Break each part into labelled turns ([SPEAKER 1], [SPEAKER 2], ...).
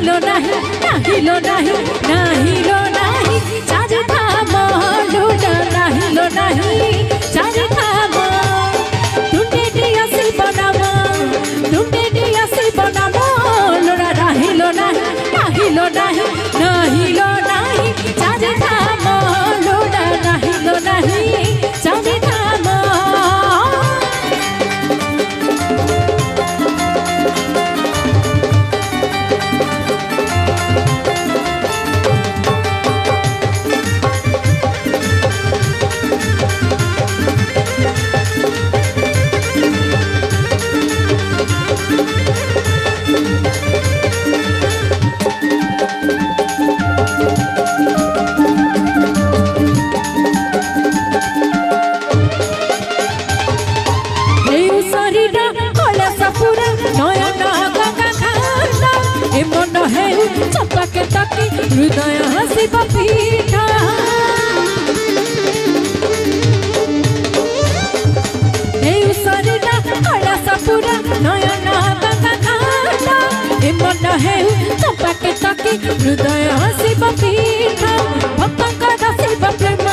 [SPEAKER 1] नाहिलो नाही नाहिलो नाही नाहिलो नाही चारि धाम लुड़ा नाहिलो नाही चारि धाम तुंडे दिया शिव नाम तुंडे दिया शिव नाम लुड़ा नाहिलो नाही नाहिलो नाही नाहिलो नाही चारि धाम लुड़ा नाहिलो नाही चारि धाम चपके तकी हृदय हसिब पीठा शरीर कलश पूरा नयन गंगा घाटा ए मन हेउ चपके तकी हृदय हसिब पीठा भक्तंकर शिव प्रेम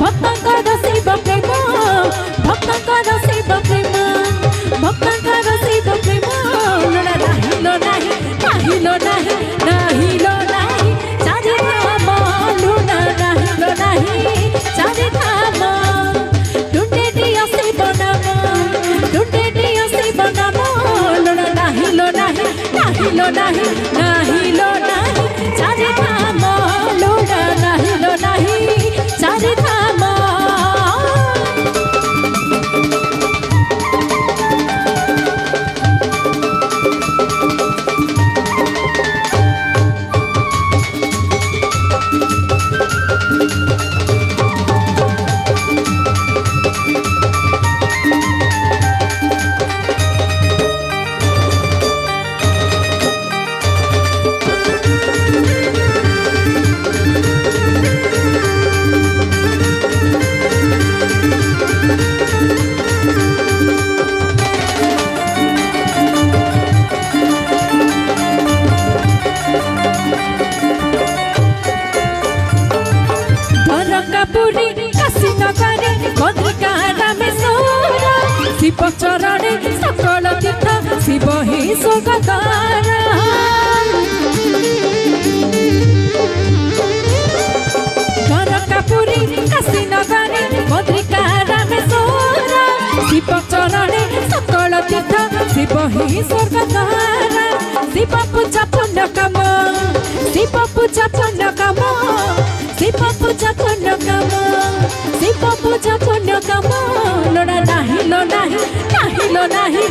[SPEAKER 1] भक्तंकर शिव प्रेम भक्तंकर शिव प्रेम भक्तंकर शिव प्रेम नाहिलो नाही नाहिलो नाही नाहिलो नाही चारि धाम लुड़ा नाहिलो नाही चारि धाम तुंडे दिया शिव नाम तुंडे दिया शिव नाम लुड़ा नाहिलो नाही नाहिलो नाही नाहिलो नाही चारि धाम लुड़ा नाहिलो नाही चारि धाम शिव चरणे सकल तीर्थ शिव ही स्वर्गद्वार द्वारकापुरी काशीनगरे बद्रिका रामेश्वर शिव चरणे सकल तीर्थ शिव ही स्वर्गद्वार शिव पूजा पुण्य काम शिव पूजा पुण्य काम शिव पूजा पुण्य काम शिव पूजा पुण्य काम लुड़ा नाहिलो नाही नाहिलो नाही